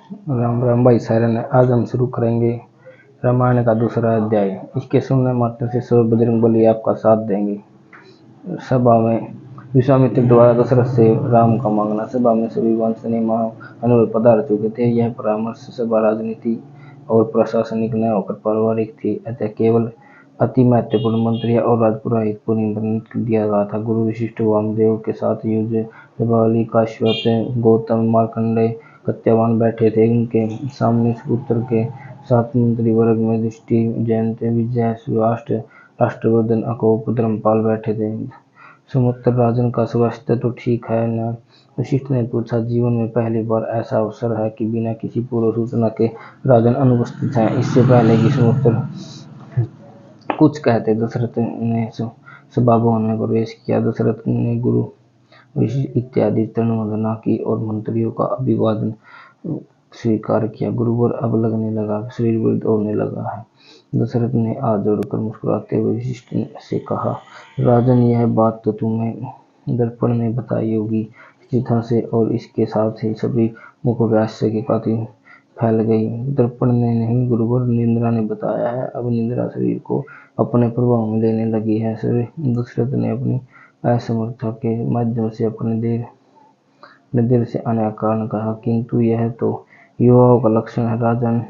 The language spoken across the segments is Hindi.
राम राम भाई सारन। आज हम शुरू करेंगे रामायण का दूसरा अध्याय। इसके सुनने मात्र से सब बजरंगबली आपका साथ देंगे। सभा में विश्वामित्र द्वारा दशरथ से राम का मांगना। सभा में सभी वंशनीय महानुभाव पधार चुके थे। यह परामर्श सभा राजनीति और प्रशासनिक न होकर पारिवारिक थी, अतः केवल अति महत्वपूर्ण मंत्री और राजपुरोहित को निमंत्रण दिया गया था। गुरु वशिष्ठ वामदेव के साथ युज बलि काश्यप गौतम मार्कंडेय सत्यवान बैठे थे। उनके सामने सुपुत्र के सात मंत्री वर्ग में दृष्टि जयंत विजय सुराष्ट्र राष्ट्रवर्धन अकोप धर्मपाल बैठे थे। सुमित्र राजन का स्वास्थ्य तो ठीक है न? वशिष्ठ ने पूछा। जीवन में पहली बार ऐसा अवसर है कि बिना किसी पूर्व सूचना के राजन अनुपस्थित हैं। इससे पहले कि सुमित्र कुछ कहते दशरथ ने सभा भवन में प्रवेश किया। दशरथ ने गुरु वशिष्ठ इत्यादि तृणवंदना की और मंत्रियों का अभिवादन स्वीकार किया। गुरुवर अब लगने लगा, शरीर वृद्ध होने लगा है। दशरथ ने हाथ जोड़कर मुस्कुराते हुए वशिष्ठ से कहा, राजन, यह बात तो तुम्हें दर्पण ने बताई होगी चिथा से, और इसके साथ ही सभी मुखव्यास के काफी फैल गई। दर्पण ने नहीं गुरुवर, निंद्रा ने बताया है। अब निंद्रा शरीर को अपने प्रभाव में लेने लगी है। दशरथ ने अपनी असमर्थता के माध्यम से अपने देर से आने का कारण कहा, किंतु यह तो युवाओं का लक्षण है। राजन,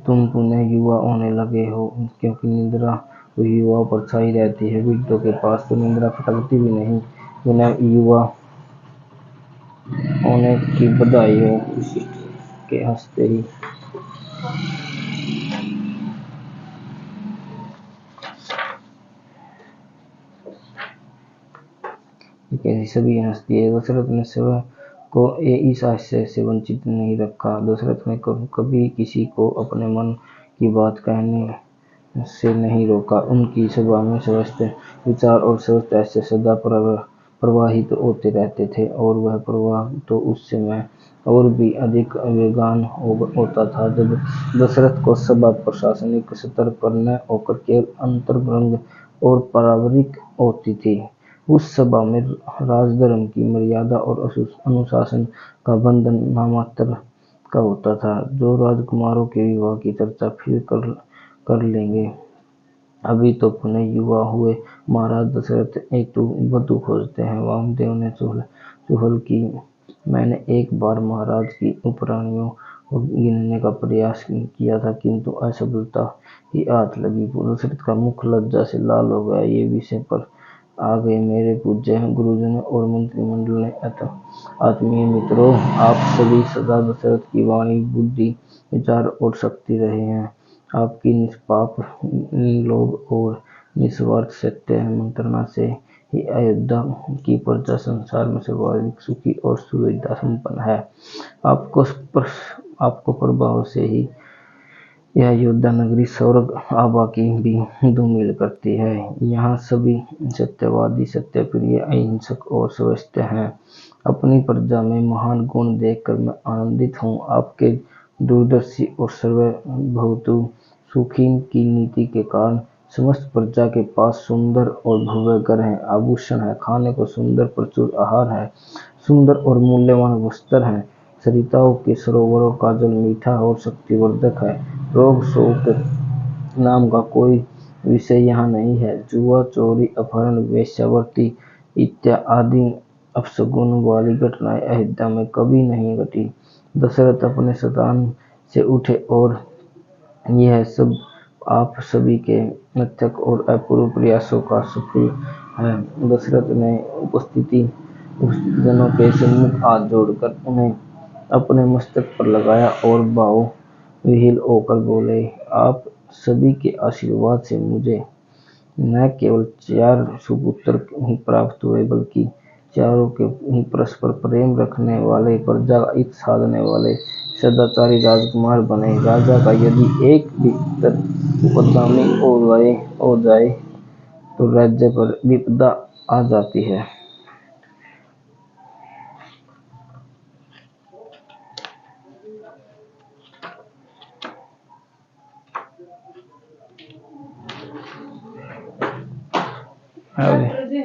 तुम पुनः युवा होने लगे हो, क्योंकि निद्रा तो युवाओं पर छाई रहती है। वृद्धों के पास तो निद्रा फटकती भी नहीं। पुनः युवा होने की बधाई हो। वशिष्ठ के हंसते ही सभी हंस दिए। दशरथ ने स्वयं को इस आश्चर्य से वंचित नहीं रखा। दशरथ ने कभी किसी को अपने मन की बात कहने से नहीं रोका। उनकी सभा में स्वस्थ विचार और स्वस्थ ऐसे सदा प्रवाहित होते रहते थे, और वह प्रवाह तो उस समय और भी अधिक वेगवान होता था जब दशरथ को सभा प्रशासनिक स्तर पर न होकर केवल अंतरंग और पारिवारिक होती थी। उस सभा में राजधर्म की मर्यादा और अनुशासन का बंधन नामात्र का होता था। जो राजकुमारों के विवाह की चर्चा फिर कर लेंगे। अभी तो पुनः युवा हुए महाराज दशरथ एक वधू खोजते हैं। वामदेव ने चुहल की। मैंने एक बार महाराज की उपरानियों को गिनने का प्रयास किया था, किंतु असफलता ही हाथ लगी। दशरथ का मुख लज्जा से लाल हो गया। ये विषय पर आ गए। मेरे पूज्य गुरुजनों और मंत्रिमंडल ने आत्मीय मित्रों, आप सभी सदा दशरथ की वाणी, बुद्धि, विचार और शक्ति रहे हैं। आपकी निष्पाप लोभ और निस्वार्थ सत्य मंत्रणा से ही अयोध्या की प्रजा संसार में सर्वाधिक सुखी और सुविधा संपन्न है। आपको प्रभाव से ही यह अयोध्या नगरी स्वर्ग आभा की भी धूमिल करती है। यहाँ सभी सत्यवादी, सत्यप्रिय, अहिंसक और स्वस्थ हैं। अपनी प्रजा में महान गुण देखकर मैं आनंदित हूँ। आपके दूरदर्शी और सर्वभूतु सुखी की नीति के कारण समस्त प्रजा के पास सुंदर और भव्य घर हैं, आभूषण है, खाने को सुंदर प्रचुर आहार है, सुंदर और मूल्यवान वस्त्र हैं। सरिताओं के सरोवरों का जल मीठा और शक्तिवर्धक है। रोग शोक नाम का कोई विषय यहाँ नहीं है। जुआ, चोरी, अपहरण, वेश्यावृत्ति इत्यादि अपशगुन वाली घटनाएं अयोध्या में कभी नहीं घटी। दशरथ अपने स्थान से उठे, और यह सब आप सभी के अथक और अपूर्व प्रयासों का सफल है। दशरथ ने उपस्थित जनों के सम्मुख हाथ जोड़कर उन्हें अपने मस्तक पर लगाया और भाव विह्वल होकर बोले, आप सभी के आशीर्वाद से मुझे न केवल 4 सुपुत्र ही प्राप्त हुए, बल्कि चारों के ही परस्पर प्रेम रखने वाले, प्रजा का हित साधने वाले सदाचारी राजकुमार बने। राजा का यदि एक भी पुत्र उपद्रवी हो जाए तो राज्य पर विपदा आ जाती है। आदि